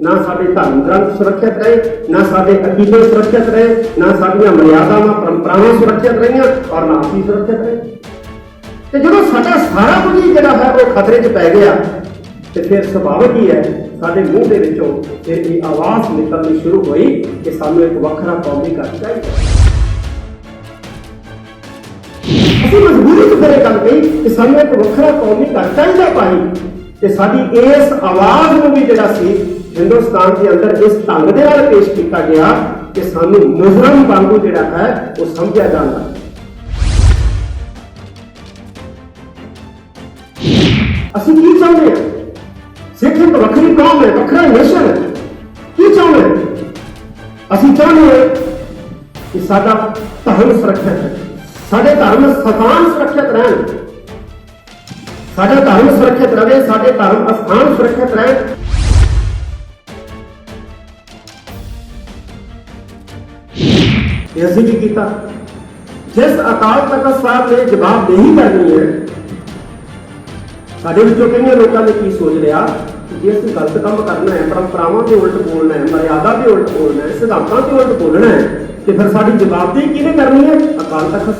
ना साडे धर्म ग्रंथ सुरक्षित रहे, ना साडे अकीदे सुरक्षित रहे, ना साडियां मर्यादावां परंपरावां सुरक्षित रहियां और ना असीं सुरक्षित रहे। ते जदों साडा सारा कुछ ही जिहड़ा है वो खतरे 'च पै गया ते फिर सुभाविक ही है साडे मूँह दे विचों फिर ये आवाज़ निकलनी शुरू हुई कि सानूं एक वखरा कौमी घर चाहीदा। असीं मजबूरी 'च फिर इह गल कही कि सानूं एक वखरा कौमी घर चाहीदा भाई ते साडी इस आवाज़ नूं भी जिहड़ा सी हिंदुस्तान के अंदर इस ढंग दे नाल पेश किया गया कि सानूं मुजरम वांगू जिहड़ा है वो समझिया जांदा। असीं की चाहुंदे हां? सिख एक वखरी कौम है, वखरा नेशन है। की चाहुंदे हां? असीं चाहुंदे हां कि साडा धर्म सुरक्षित है, साडे धर्म स्थान सुरक्षित रहन, साडा धर्म सुरक्षित रहे, साडे धर्म स्थान सुरक्षित रहन। ऐसे भी किया जिस अकाल तख्त साहब ने जवाबदेही करनी है। साढ़े विचों कई लोगों ने की सोच लिया कि जे असं गलत काम करना है, परंपरावां के उल्ट बोलना है, मर्यादा के उल्ट बोलना है, सिद्धांतों के उल्ट बोलना है, तो फिर साड़ी जवाबदेही किहने करनी है? अकाल तख्त।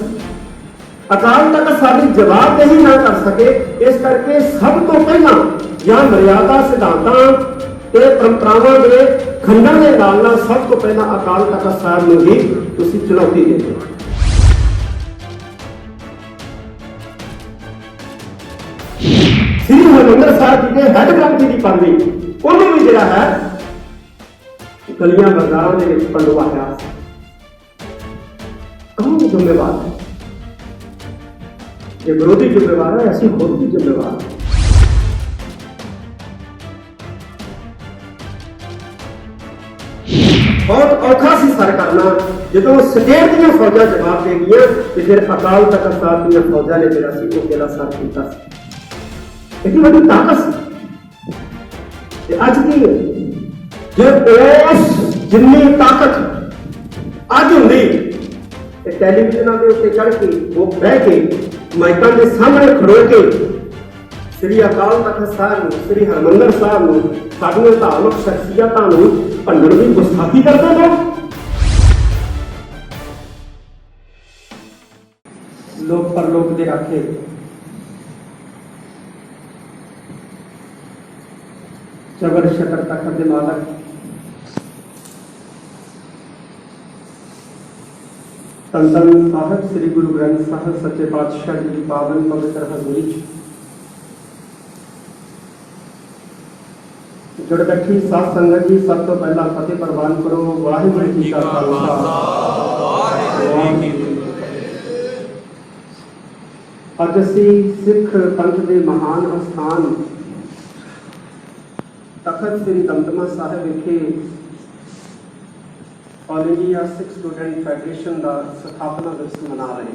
अकाल तख्त साड़ी जवाबदेही ना कर सके, इस करके सब तो पहला या मर्यादा सिद्धांतां ते परंपरावां दे खंडन के नाल सब तो पहला अकाल तख्त साहब नूं ही तुसीं चुनौती देते हो। श्री हरमंदिर साहब जी के हैड ग्रंथी की पदवी उन्होंने भी जिहड़ा है गलियां बाजारों के पंडवाया। कौन जिम्मेवार है? ये विरोधी जिम्मेवार है, ऐसी खुद भी जिम्मेवार है। बहुत औखा सी सर करना जो स्टेट दी फौजा जवाब दे गई तो फिर अकाल तख्त साहब दी फौजा ने जिहड़ा सी वो किला सर किया। इतनी बड़ी ताकत सी अज की जो उस जिन्नी ताकत अज होंदी टेलीविजन के उत्ते चढ़ के वो बह के माइकों के सामने खड़ो के श्री अकाल तख्त साहब श्री हरमंदिर साहब साडियां धार्मिक शख्सियतां नूं भंडण की गुस्ताखी करते लोग। लोक परलोक दे राखे जबर शतर तख्त दे मालक धन धन साहब श्री गुरु ग्रंथ साहब सच्चे पातशाह जी की पावन पवित्र हजूरी जुड़ बैठी सात संगत जी सब तो पहला फतेह प्रवान करो। वाहिगुरू जी का खालसा अज असीं सिख पंथ के महान अस्थान तखत श्री दमदमा साहिब विखे all India Sikh student federation का स्थापना दिवस मना रहे।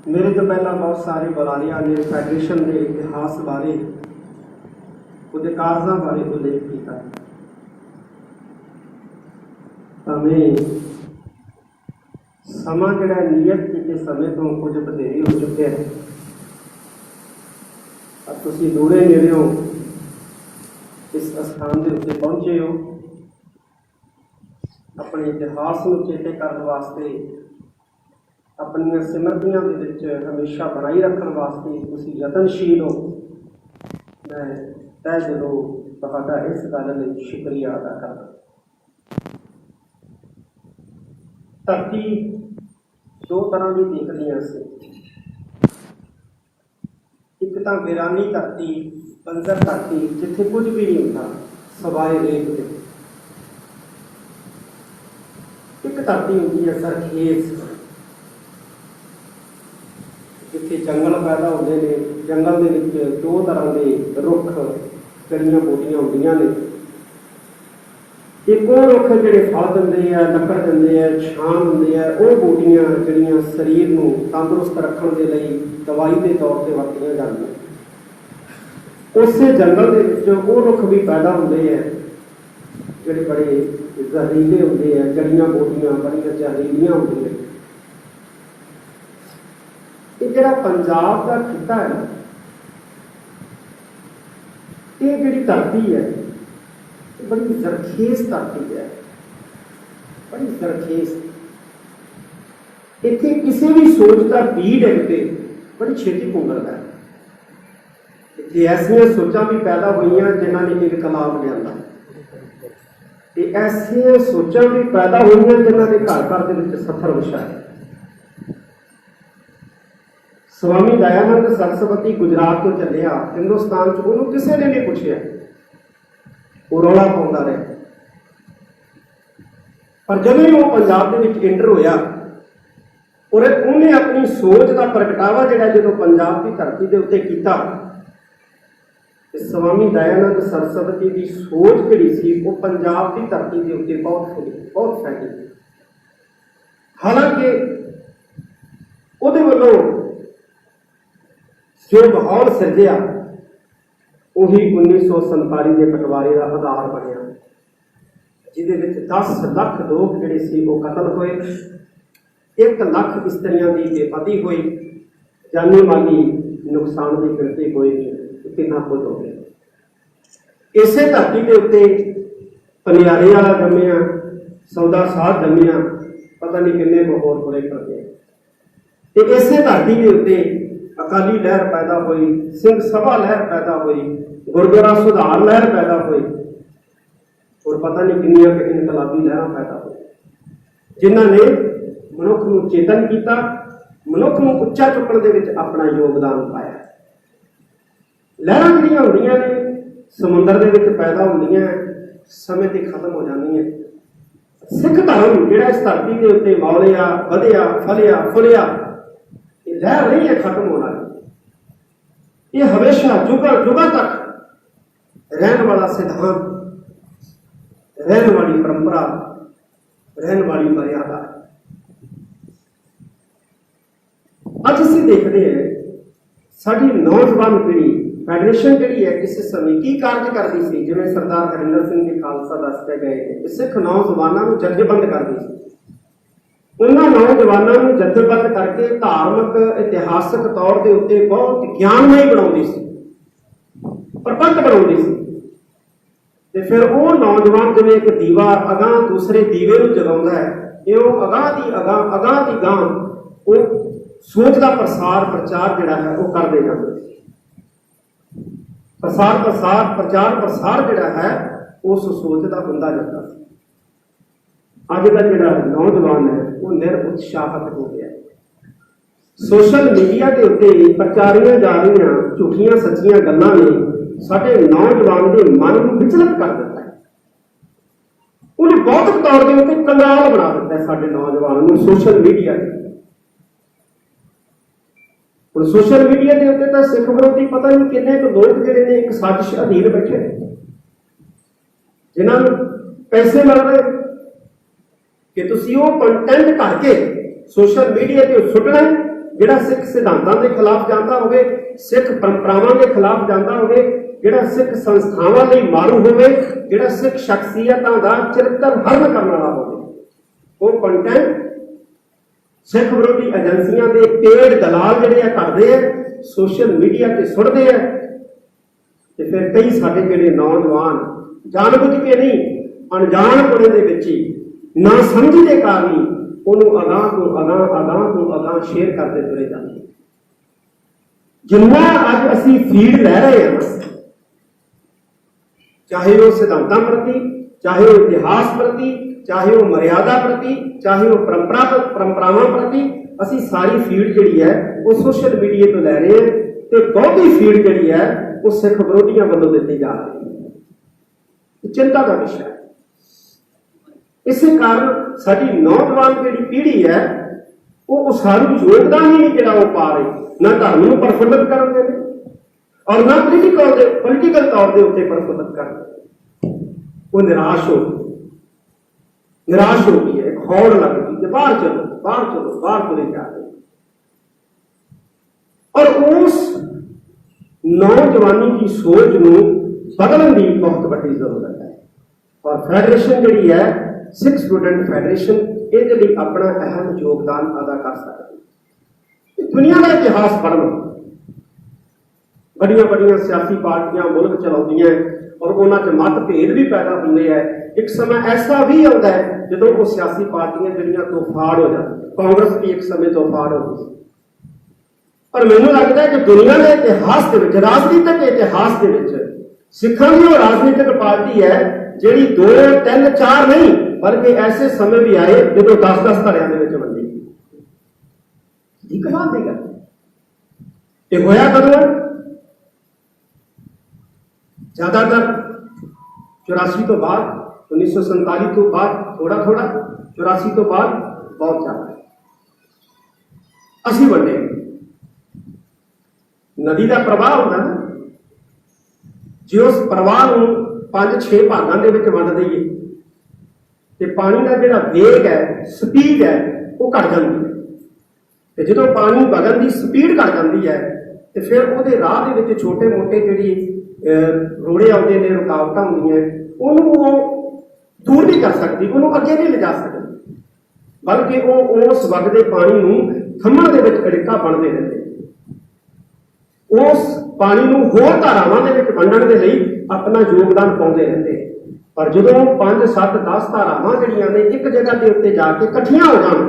मेरे तो पहला बहुत सारे बुलारिया ने फेडरेशन के इतिहास बारे ਉਹਦੇ ਕਾਰਜਾਂ ਬਾਰੇ उल्लेख किया। हमें समा जिहड़ा नियत किए समय तो कुछ बधेरे हो चुके हैं। अब तुसीं दूरे नेड़े हो इस स्थान के उत्ते पहुंचे हो अपने इतिहास को चेते करने वास्ते अपन सिमरतियां दे विच हमेशा बनाई रखने वास्ते तुसीं यतनशील हो। मैं तय दिलों तुहाडा इस गल लई शुक्रिया अदा करदा। धरती दो तरह की दिखदियां सी, एक तो वीरानी धरती बंजर धरती जिथे कुछ भी नहीं होता सवाए रेत के, एक धरती होती है सरखेज जिथे जंगल पैदा होते हैं। जंगल के दो तरह के रुख जड़ियां बूटियां होंदियां ने। एक वो रुख जिहड़े फल दिंदे आ लकड़ दिंदे आ छां दिंदे आ वो बूटियां जिहड़ियां शरीर नूं तंदुरुस्त रखण दे लई दवाई के तौर पर वरतियां जांदियां। उस जंगल दे विच वो रुख भी पैदा होंदे आ जिहड़े बड़े जहरीले होंदे आ, जड़ियां बूटियां बड़ियां जहरीलियां होंदियां। ये जिहड़ा पंजाब का खिता है ना ये जिहड़ी धरती है बड़ी जरखेज धरती है, बड़ी जरखेज। इत्थे किसी भी सोच का बीज डिग पे बड़ी छेती पुंगरदा है। इत्थे ऐसियां सोचां भी पैदा होईयां जिन्हां ने इनकलाब लिआंदा, ते ऐसियां सोचां भी पैदा होईयां जिन्हां ने घर घर दे विच सफर विछाया। स्वामी दयानंद सरस्वती गुजरात तो चलिया हिंदुस्तान च, उन्होंने किसी ने नहीं पूछा, वो रौला पाउंदा रहा। पर जब ही वो पंजाब दे विच एंटर होया और उन्हें अपनी सोच का प्रगटावा जिहड़ा जो पंजाब की धरती के उत्ते कीता, स्वामी दयानंद सरस्वती की सोच जिहड़ी सी वो पंजाब की धरती के उत्ते बहुत फैली। हालांकि उहदे वल्लों जो माहौल सिरजिया उही 1947 के बंटवारे का आधार बनया, जिहदे 10 लाख लोग जिहड़े सी वो कतल होए, 1 लाख इस्त्रियां की बेपती हुई, जानी माली नुकसान की गिनती कोई नहीं, कितना कुछ हो गया। इसे धरती के उत्ते पनियारे वाला जम्मिया, सौदा साध जम्मिया, पता नहीं किन्ने को होर बुरे कर गए। इसे धरती के उत्ते अकाली लहर पैदा हुई, सिंह सभा लहर पैदा हुई, गुरुद्वारा सुधार लहर पैदा हुई, और पता नहीं कितनी इनकलाबी लहर पैदा हुई, जिन्हों ने मनुख को चेतन किया, मनुख को उच्चा चुकने के विच अपना योगदान पाया। लहर जिहड़ियां होंदियां ने समुद्र के विच पैदा होंदियां, समय ते खत्म हो जांदियां। सिख धर्म जिहड़ा इस धरती के उत्ते मौलिया, वधिया, फलिया, फुलिया, लहर नहीं है खत्म होना, ये हमेशा जुगा तक रहने वाला सिद्धांत, रहने वाली परंपरा, रहने वाली मर्यादा। अज असी देखते हैं साडी नौजवान पीढ़ी फैडरेशन जिहड़ी है इस समय की कार्य करती सी, जिवें सरदार हरिंदर सिंह जी खालसा दसते गए सिख नौजवानों को जथेबंद करती सी। उन्होंने नौजवानों को जथेबंद करके धार्मिक इतिहासक तौर के उत्ते बहुत ज्ञानमय बनाउंदी सी, प्रबंध बनाउंदी सी। ते फिर वो नौजवान जिवें एक दीवा अगां दूसरे दीवे नूं जगाउंदा है, इउं अगां दी गां वो सोच का प्रसार प्रचार जिहड़ा है वो करदे जांदे। प्रचार प्रसार जिहड़ा है उस सोच का हुंदा जांदा सी। अज का जिहड़ा नौजवान है वो निरुत्साहित हो गया। सोशल मीडिया के उत्ते प्रचारियां जा रही झूठियां सच्चियां गल्लां ने साडे नौजवान के मन को विचलित कर दिता है। उन्हें भौतिक तौर के उत्ते कंगाल बना दिता है साडे नौजवान को सोशल मीडिया। और सोशल मीडिया के उत्ते तो सिख विरोधी पता नहीं किन्ने को लोग जिहड़े ने एक साजिश अधीन बैठे, जिन्होंने पैसे मिल रहे कि तुसी वो कंटेंट करके सोशल मीडिया ते सुटना जिहड़ा सिख सिद्धांतां के खिलाफ जाता होवे, सिख परंपरावां के खिलाफ जाता होवे, जिहड़ा सिख संस्थावां लई मारू होवे, जिहड़ा सिख शख्सियतां दा चरित्र हरण करने वाला होवे। वो कंटेंट सिख विरोधी एजेंसियां के पेड़ दलाल जिहड़े करदे आ, सोशल मीडिया ते सुटदे आ। ते फिर कई साडे जिहड़े नौजवान जानबुझ के नहीं अनजानपुणे दे विच ही ना समझ के कारण ही उन्होंने अगाह शेयर करते तुरे जाते। जिन्ना अज असी फीड लै रहे हैं, चाहे वो सिद्धांतां प्रति, चाहे वो इतिहास प्रति, चाहे वो मर्यादा प्रति, चाहे वो परंपरावां प्रति, असी सारी फीड जिहड़ी है वो सोशल मीडिया तो लै रहे हैं। तो बहुती फीड जिहड़ी है वो सिख विरोधियों वालों दी जा रही है। चिंता का विषय है। इस कारण साडी नौजवान जिहड़ी पीढ़ी है वो सारू योगदान ही नहीं जिहड़ा वो पा रही, ना धर्म को प्रफुल्लित करन दे और ना पोलिटिकल तौर के उत्ते प्रफुल्लित कर। वो निराश हो गई है, एक हौड़ लग गई कि बाहर चलो बाहर तुरे जा रहे। और उस नौजवानी की सोच को बदलने की बहुत बड़ी जरूरत है। और फेडरेशन जिहड़ी है सिख स्टूडेंट फेडरेशन इहदे लई अपना अहम योगदान अदा कर सकती है। दुनिया का इतिहास पढ़ लो, बड़िया बड़िया सियासी पार्टियां मुल्क चलाउंदियां और उन्हां च मतभेद भी पैदा होंदे है। एक समय ऐसा भी आता है जो वो सियासी पार्टियां जिहड़ियां तोफाड़ हो जाती, कांग्रेस भी एक समय तोफाड़ हो गई। पर मैनूं लगता है कि दुनिया के इतिहास के विच, राजनीतिक इतिहास के विच सिखां दी वो राजनीतिक पार्टी है जिहड़ी 2 3 4 नहीं बल्कि ऐसे समय भी आए जो 10-10 धड़ियां दे विच वंडी। की कमाल दी गल ये होया कदों? ज्यादातर 84 तो बाद, 1947 तो बाद थोड़ा थोड़ा, 84 तो बाद बहुत ज्यादा असीं वंडे। नदी का प्रवाह होता ना, जो उस प्रवाह को 5-6 भागों के वंड दईए तो पानी का जो वेग है, स्पीड है, वो घट जाती है। तो जो पानी वगन की स्पीड घट जाती है तो फिर वो राह के छोटे मोटे जी रोड़े आते हैं, रुकावट होंगे, उन्होंने दूर नहीं कर सकती, उन्होंने अगे नहीं ले जा सकती, बल्कि वो उस वगते पानी को थम्मण के अड़िक्का बनते रहते, उस पानी को होर धारावां दे विच वंडण के लिए अपना योगदान पाउंदे रहते। पर जो 5-7-10 धारावां जिहड़ियां ने एक जगह के उत्ते जाके इकट्ठियां हो जाण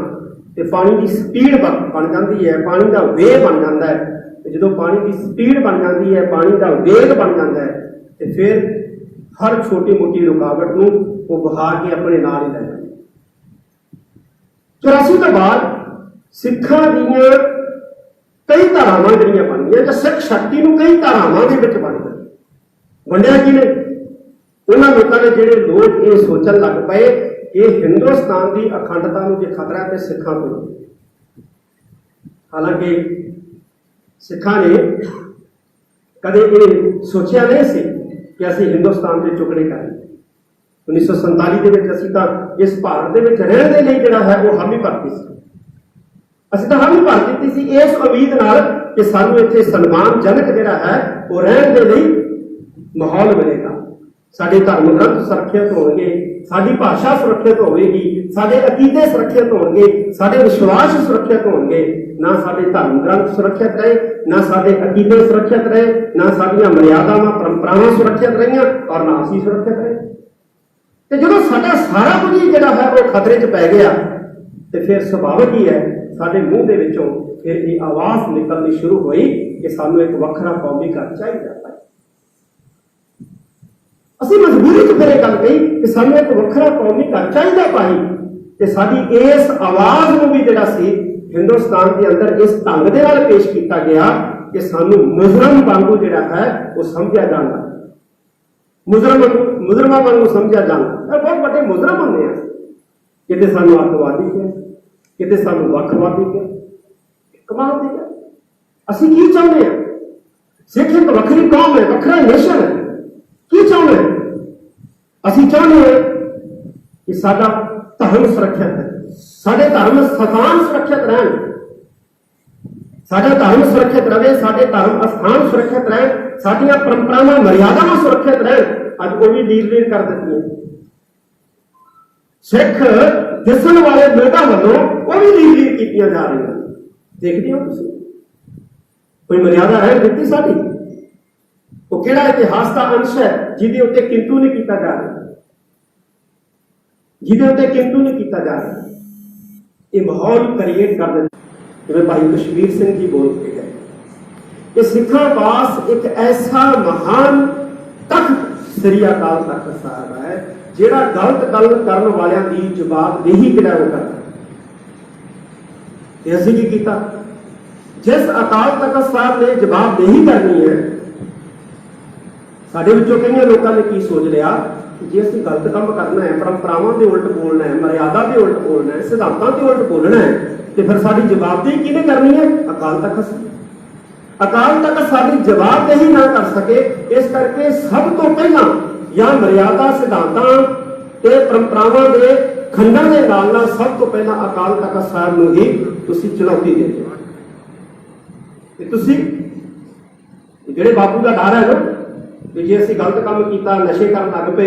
तो पानी की स्पीड बन जाती है, पानी का वेग बन जाता है। जो पानी की स्पीड बन जाती है, पानी का वेग बन जाता है तो फिर हर छोटी मोटी रुकावट को वो बहा के अपने नाल ही लै जाता। 84 तो बाद सिखां दीयां कई धारावां जिहड़ियां बन गईयां, सिख शक्ति को कई धारावां दे विच बन गई। वंडिया कि ने उन्हां लोकां ने जिहड़े लोग ये सोचण लग पए कि हिंदुस्तान की अखंडता को जो खतरा है तो सिखां को। हालांकि सिखां ने कदे ये सोचा नहीं सी कि असीं हिंदुस्तान के टुकड़े करें। 1947 के असीं तां इस भारत के रहने के लिए जिहड़ा है वो हामी भरती सी, असीं तां हामी भर दित्ती सी इस उम्मीद नाल कि सानूं इत्थे सन्मानजनक जिहड़ा है वो रहने के लिए माहौल मिलेगा, साडे धर्म ग्रंथ सुरक्षित होणगे, साडी भाषा सुरक्षित होगी, साडे अकीदे सुरक्षित होणगे, साडे विश्वास सुरक्षित होणगे। ना साडे धर्म ग्रंथ सुरक्षित रहे, ना साडे अकीदे सुरक्षित रहे, ना साडियां मर्यादावां परंपरावां सुरक्षित रहियां और ना असीं सुरक्षित रहे। ते जदों साडा सारा कुछ ही जिहड़ा है वो खतरे च पै गया तो फिर सुभाविक ही है साडे मूँह दे विचों फिर ये आवाज़ निकलनी शुरू हुई कि सानूं एक वखरा कौमी घर चाहिए। असीं मजबूरी च फिर गल कही कि सानूं एक वखरा कौमी घर चाहिए पाई ते साडी इस आवाज़ को भी जिहड़ा सी हिंदुस्तान के अंदर इस ढंग दे नाल पेश किया गया कि सानूं मुजरम वांगू जिहड़ा है वो समझिया जांदा, मुजरमां वांगू समझिया जांदा। बहुत बड़े मुजरम होंदे आ, किते सानूं अतवादी कहे, किते सानूं वखवादी कहे। कमाल दी गल, असीं की चाहुंदे आ? सिख एक वखरी कौम है, वखरा नेशन है। की चाहुंदे? असीं चाहुंदे हां कि साडा धर्म सुरक्षित है, साडे धर्म स्थान सुरक्षित रहन, साडा धर्म सुरक्षित रहे, साडे धर्म स्थान सुरक्षित रहे, साडियां परंपरावां मर्यादावां सुरक्षित रहन। अज वो भी लीर कर दी है। सिख दिसण वाले लोगों वालों वो भी लीर की जा रही हैं। देखते हो तुसीं कोई मर्यादा रह दी साडी? वो किहड़ा इतिहास का अंश है जिहदे उत्ते किंतु नहीं किया जा रहा, जिहदे उत्ते किंतु नहीं किया जा रहा। ये माहौल क्रिएट कर देता, जिवें भाई कश्मीर सिंह जी बोल के गए कि सिखां पास एक ऐसा महान तख्त श्री अकाल तख्त साहब है जिहड़ा गलत गल करन वालियां दी जवाबदेही जिहड़ा वो करदा। ते असीं की कीता? जिस अकाल तख्त साहब ने जवाबदेही करनी है, साडे विचों कईयां लोकां ने की सोच लिया कि जे असीं गलत काम करना है, परंपरावां दे उलट बोलना है, मर्यादा दे उलट बोलना है, सिद्धांतां दे उलट बोलना है, तो फिर साडी जवाबदेही किहने करनी है? अकाल तख्त। अकाल तख्त साडी जवाबदेही ना कर सके, इस करके सब तो पहला या मर्यादा सिद्धांतां ते परंपरावां दे खंडन दे नाल सब तो पहला अकाल तख्त साहब नूं ही तुसीं चुनौती देंदे हो। ते तुसीं जिहड़े बापू का डर है ना कि जे असीं गलत काम किया, नशे करन लग पे,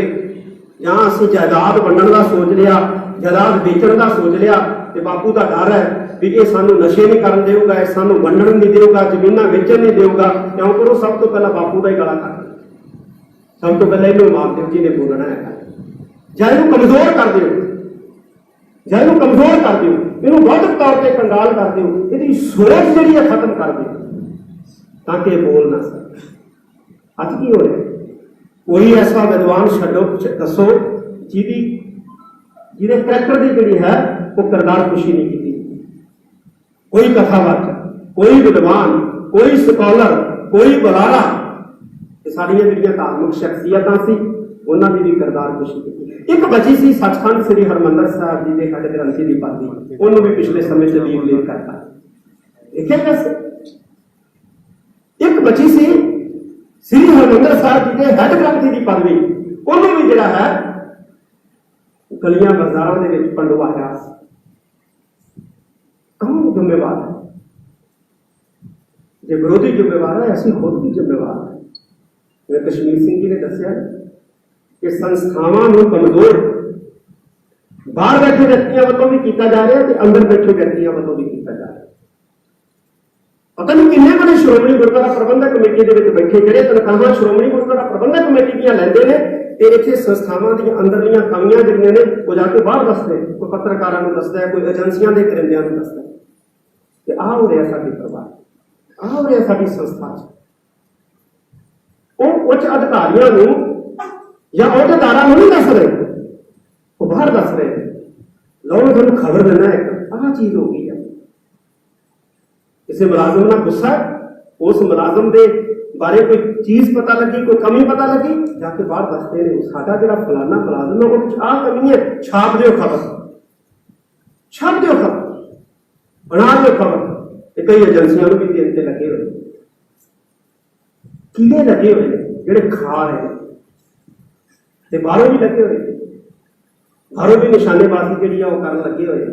या असीं जायदाद वंडण का सोच लिया, जायदाद बेचण का सोच लिया, तो कि बापू का डर है भी ये सानू नशे नहीं करन देगा, ये सानू वंडन नहीं देगा, जमीना वेचन नहीं देगा, क्यों करो सब तो पहला बापू का ही गला कर, सब तो पहले इन्हों मां प्यो जी ने बोलना है। ਜਾਂ ਇਹਨੂੰ कमजोर कर ਦਿਓ, ਜਾਂ ਇਹਨੂੰ कमजोर कर ਦਿਓ, ਇਹਨੂੰ ਵੱਧ तौर पर कंगाल कर ਦਿਓ, ਇਹਦੀ सोच ਜਿਹੜੀ है खत्म कर ਦਿਓ ताकि ये बोल ना सके। अज की हो रहा, कोई ऐसा विद्वान छड्डो दसो जिहदे करैक्टर की जिहड़ी है वो किरदार कुशी नहीं की, कोई कथावाचक, कोई विद्वान, कोई स्कॉलर, कोई बुलारा, साड़ियां जिहड़ियां धार्मिक शख्सियतां सी उन्हां दी भी किरदार कुशी की। एक बची सी सचखंड श्री हरमंदर साहब जी के हेड ग्रंथी की पादी, उन्होंने भी पिछले समय से लीव करता देखे कैसे। एक बची सी श्री हरमंदर साहब जी के हेड ग्रंथी की पदवी, उन्होंने भी जिहड़ा है गलियां बाजारों के पंडवाया। कौन जिम्मेवार है? जो विरोधी जिम्मेवार है, ऐसी खुद भी जिम्मेवार है। जिवें कश्मीर सिंह जी ने दसिया कि संस्थावां नूं कमजोर बाहर बैठे व्यक्तियों वालों भी किया जा रहा है, अंदर बैठे व्यक्तियों वालों भी किया जा रहा है। पता नहीं किन्ने बड़े श्रोमणी गुरुद्वारा प्रबंधक कमेटी के बैठे ਜਿਹੜੇ तनख्वाहां श्रोमणी गुरुद्वारा प्रबंधक कमेटी ਦੀਆਂ ਲੈਂਦੇ ਨੇ ਤੇ ਇੱਥੇ ਸੰਸਥਾਵਾਂ ਦੀਆਂ ਅੰਦਰਲੀਆਂ ਕਮੀਆਂ ਜਿਹੜੀਆਂ ਨੇ ਉਹ ਜਾ ਕੇ ਬਾਹਰ ਦੱਸਦੇ, ਕੋਈ ਪੱਤਰਕਾਰਾਂ ਨੂੰ ਦੱਸਦਾ ਹੈ, ਕੋਈ ਏਜੰਸੀਆਂ ਦੇ ਕਰਿੰਦਿਆਂ ਨੂੰ ਦੱਸਦਾ ਤੇ ਆਹ ਹੋ ਰਿਹਾ ਸਾਡੀ ਪਰਿਵਾਰ, ਆਹ ਹੋ ਰਿਹਾ ਸਾਡੀ ਸੰਸਥਾ 'ਚ। ਉਹ ਉੱਚ ਅਧਿਕਾਰੀਆਂ ਨੂੰ ਜਾਂ ਅਹੁਦੇਦਾਰਾਂ ਨੂੰ ਨਹੀਂ ਦੱਸ ਰਹੇ, ਉਹ ਬਾਹਰ ਦੱਸ ਰਹੇ। ਲਓ ਮੈਂ ਤੁਹਾਨੂੰ ਖਬਰ ਦਿੰਦਾ ਇੱਕ ਆਹ ਚੀਜ਼ ਹੋ ਗਈ ਹੈ। किसी मुलाजम ना गुस्सा, उस मुलाजम के बारे कोई चीज पता लगी, कोई कमी पता लगी, जाके बाहर दसते हैं साडा जिहड़ा फलाना मुलाजम है वो आ कमी है, छाप दो खबर, छाप दो खबर, बना दो खबर। कई एजेंसियां भी देन ते लगे हुए, कीड़े लगे हुए जिहड़े खा रहे ते बाहरों भी लगे हुए, बाहरों भी निशानेबाजी जिहड़ी है वो करन लगे हुए।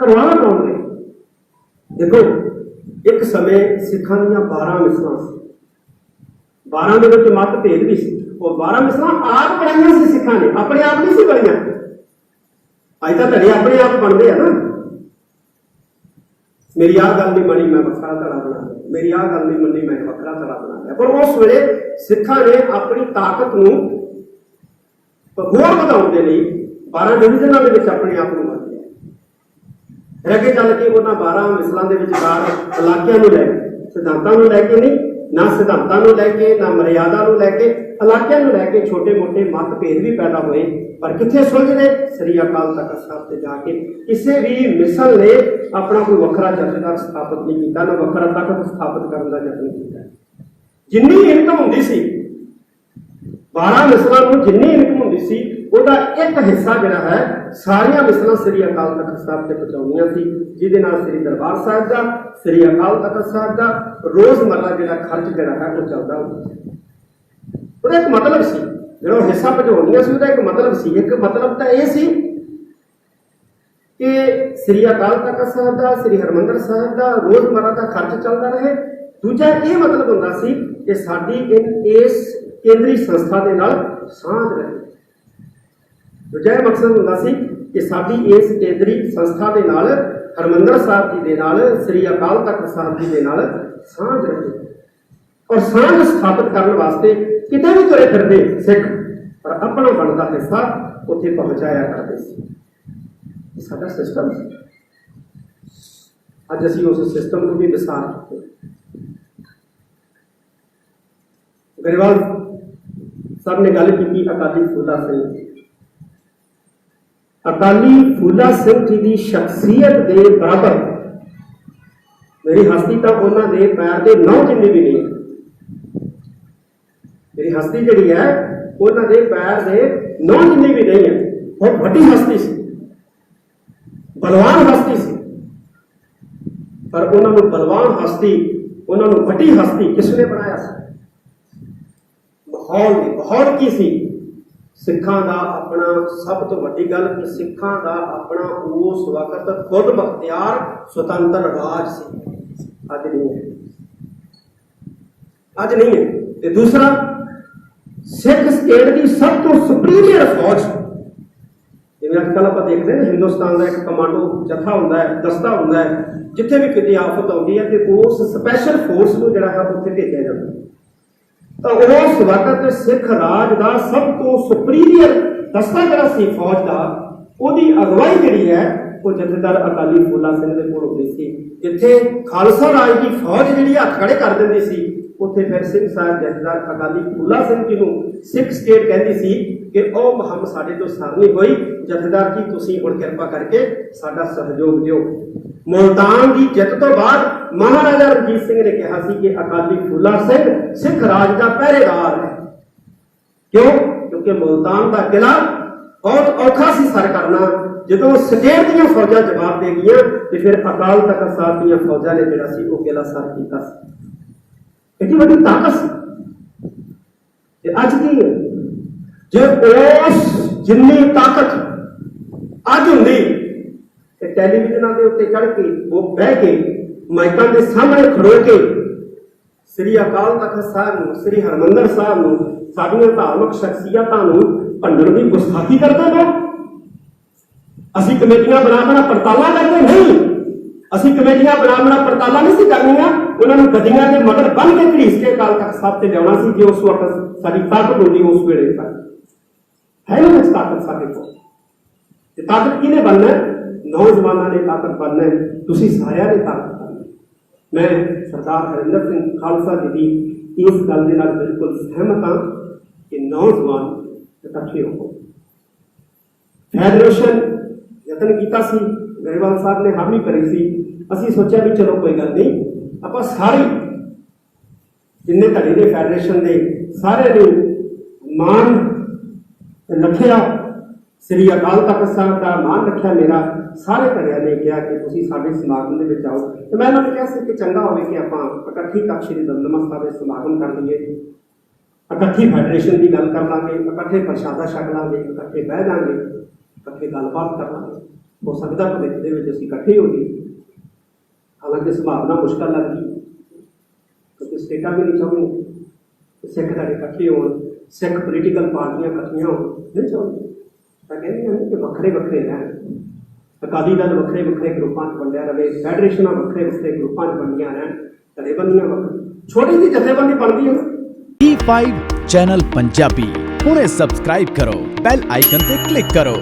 करवाना कौन ने? देखो एक समय सिखां दी 12 मिसलां सी, 12 दे विच मत भेद भी सी, और 12 मिसलां आप पढ़ाइयां सी सिखां ने, अपने आप नहीं सी पढ़ियां। अज तक धड़े अपने आप बनते हैं ना, मेरी आह गल नहीं बनी मैं वखरा धड़ा बना लिया, मेरी आह गल नहीं बनी मैं वखरा धड़ा बना लिया। पर उस वेले सिखां ने अपनी ताकत नूं होर वधाउण दे लई 12 डिवीजनां दे विच अपने आप नूं अगे चल के उन्होंने 12 मिसलों के विचकार इलाकों को लैके, सिद्धांतों को लैके नहीं, ना सिद्धांतों को लैके, ना मर्यादा को लैके, इलाकों को लैके छोटे मोटे मतभेद भी पैदा हुए। पर कितने सुलझे? श्री अकाल तख्त साहब से जाके किसी भी मिसल ने अपना कोई वखरा जथेदार स्थापित नहीं किया, ना वखरा तख्त स्थापित करने का यत्न किया। जिन्नी इनकम होंदी सी 12 मिसलों में, जिन्नी इनकम होंदी सी ਉਹਦਾ एक हिस्सा जिहड़ा है सारिया मिसलां श्री अकाल तख्त साहब ते पहुंचाउणियां सी, जिहदे नाल श्री दरबार साहिब दा, श्री अकाल तख्त साहब दा रोजमर्रा जिहड़ा खर्च जिहड़ा है वो चलदा हुंदा। ਉਹਦਾ एक मतलब सी, जिहड़ा हिस्सा पहुंचाउणियां सी ਉਹਦਾ एक मतलब सी। एक मतलब तां इह सी कि श्री अकाल तख्त साहब दा, श्री हरमंदर साहिब दा रोजमर्रा दा खर्च चलदा रहे। दूजा ये मतलब हुंदा सी कि साडी इस केंद्री संस्था दे नाल सांझ रहे। दूजा मकसद होंदा सी कि साडी इस केंद्री संस्था दे नाल हरमंदर साहब जी दे नाल, श्री अकाल तख्त साहब जी दे नाल सांझ रहे। और सांझ स्थापित करने वास्ते किते भी तुरे फिरदे सिख पर अपना बनता हिस्सा उत्थे पहुंचाया करते सी। साडा सिस्टम अज असीं उस सिस्टम को भी विसार चुके। गरेवाल साहब ने गल की अकाली फूला सिंह, अकाली फूला सिंह जी की शख्सियत के बराबर मेरी हस्ती तो उन्होंने पैर के 9 जिन्नी भी नहीं है। मेरी हस्ती जी है उन्होंने पैर के 9 जिन्नी भी नहीं है। बहुत बड़ी हस्ती सी, बलवान हस्ती सी, पर उन्होंने बलवान हस्ती, उन्होंने बड़ी हस्ती किसने बनाया? माहौल की सी? सिखां दा अपना सब तो वड्डी गल कि सिखां दा अपना उस वक्त खुद बख्तियार स्वतंत्र राज सी। अज नहीं है, अज नहीं है। ते दूसरा सिख स्टेट की सब तो सुपीरियर फौज, ਜਿਵੇਂ ਅੱਜ ਕੱਲ੍ਹ ਆਪਾਂ ਦੇਖਦੇ ਹਾਂ ਹਿੰਦੁਸਤਾਨ ਦਾ ਇੱਕ ਕਮਾਂਡੋ ਜੱਥਾ ਹੁੰਦਾ ਹੈ, ਦਸਤਾ ਹੁੰਦਾ ਹੈ, ਜਿੱਥੇ ਵੀ ਕਿਤੇ ਆਫਤ ਆਉਂਦੀ ਹੈ ਤੇ ਉਸ ਸਪੈਸ਼ਲ ਫੋਰਸ ਨੂੰ ਜਿਹੜਾ ਹੈ ਉੱਥੇ ਭੇਜਿਆ ਜਾਂਦਾ। ਤਾਂ ਉਸ ਵਕਤ ਸਿੱਖ ਰਾਜ ਦਾ ਸਭ ਤੋਂ ਸੁਪਰੀਰੀਅਰ ਦਸਤਾ ਜਿਹੜਾ ਸੀ ਫੌਜ ਦਾ, ਉਹਦੀ ਅਗਵਾਈ ਜਿਹੜੀ ਹੈ ਉਹ ਜਥੇਦਾਰ ਅਕਾਲੀ ਫੂਲਾ ਸਿੰਘ ਦੇ ਕੋਲ ਹੁੰਦੀ ਸੀ। ਜਿੱਥੇ ਖਾਲਸਾ ਰਾਜ ਦੀ ਫੌਜ ਜਿਹੜੀ ਹੱਥ ਖੜੇ ਕਰ ਦਿੰਦੀ ਸੀ, ਉੱਥੇ ਫਿਰ ਸਿੰਘ ਸਾਹਿਬ ਜਥੇਦਾਰ ਅਕਾਲੀ ਫੂਲਾ ਸਿੰਘ ਜੀ ਨੂੰ ਸਿੱਖ ਸਟੇਟ ਕਹਿੰਦੀ ਸੀ ਕਿ ਉਹ ਮੁਹਿੰਮ ਸਾਡੇ ਤੋਂ ਸਰ ਨਹੀਂ ਹੋਈ, ਜਥੇਦਾਰ ਜੀ ਤੁਸੀਂ ਹੁਣ ਕਿਰਪਾ ਕਰਕੇ ਸਾਡਾ ਸਹਿਯੋਗ ਦਿਓ। ਮੁਲਤਾਨ ਦੀ ਜਿੱਤ ਤੋਂ ਬਾਅਦ ਮਹਾਰਾਜਾ ਰਣਜੀਤ ਸਿੰਘ ਨੇ ਕਿਹਾ ਸੀ ਕਿ ਅਕਾਲੀ ਫੂਲਾ ਸਿੰਘ ਸਿੱਖ ਰਾਜ ਦਾ ਪਹਿਰੇਦਾਰ ਹੈ। ਕਿਉਂ? ਕਿਉਂਕਿ ਮੁਲਤਾਨ ਦਾ ਕਿਲਾ ਬਹੁਤ ਔਖਾ ਸੀ ਸਰ ਕਰਨਾ। ਜਦੋਂ ਸਟੇਟ ਦੀਆਂ ਫੌਜਾਂ ਜਵਾਬ ਦੇ ਗਈਆਂ ਤੇ ਫਿਰ ਅਕਾਲ ਤਖਤ ਸਾਹਿਬ ਦੀਆਂ ਫੌਜਾਂ ਨੇ ਜਿਹੜਾ ਸੀ ਉਹ ਕਿਲਾ ਸਰ ਕੀਤਾ ਸੀ। इतनी बड़ी ताकत सी। अज की जो उस जिन्नी ताकत अज होंगी टेलीविजन के उत्ते चढ़ के वो बह के माइकों के सामने खड़ो के श्री अकाल तखत साहब नूं, श्री हरमंदर साहब नूं, साडियां धार्मिक शख्सियतां नूं भंडण की गुस्ताखी करते हो। असीं कमेटियां बना पड़ताला करते नहीं, असीं कमेटियां बना पड़ताला नहीं सी करनियां, उन्होंने गड्डियां के मगर बन के घड़ीस के अकाल तख्त साहब से लिया सी। जो उस वक्त साडी ताकत होंदी उस वेले तक है ना ताकत साडे कोल। ताकत किहने बनना? नौजवानों ने ताकत बनना है, तुसीं सारिआं ने ताकत बनना। मैं सरदार हरिंदर सिंह खालसा जी की इस गल दे नाल बिल्कुल सहमत हाँ कि नौजवान इकट्ठे हो। फेडरेशन यतन किया सी, गरेवाल साहब ने हामी करी सी। असीं सोचा भी चलो कोई गल नहीं, ਆਪਾਂ ਸਾਰੇ जिन्ने धड़े ने फैडरेशन के सारे ने मान रखिया, श्री अकाल तख्त साहब का मान रखिया। मेरा सारे धड़िया ने कहा कि तुसीं साडे समागम दे विच आओ। तो मैं उन्होंने कहा कि चंगा होवे कि आपां इकट्ठी तख्त श्री दमदमा साहब दे समागम कर लईए, इकट्ठी फैडरेशन की गल कर लांगे, इकट्ठे प्रशादा छक लांगे, इकट्ठे बह जाएंगे, इकट्ठे गलबात कर लांगे। हो सकदा भविख दे विच असीं इकट्ठे हो जाइए। हालांकि संभावना मुश्किल लगती क्योंकि स्टेटा भी नहीं चाहते सिख धड़े इकट्ठे हो, सिख पोलीटिकल पार्टियां इकट्ठियां हो नहीं चाहते। तो कहते हैं कि वक्रे वक्रे रहन, अकाली दल वक्रे वक्रे ग्रुपां च वंडिया रहे, फैडरेशन वक्रे वक्रे ग्रुपां च वंडियां रहन, धड़ेबंदियां वक्री छोटी जी जथेबंदी बनती है। E5 चैनल पंजाबी हुणे सबसक्राइब करो, बैल आइकन ते क्लिक करो।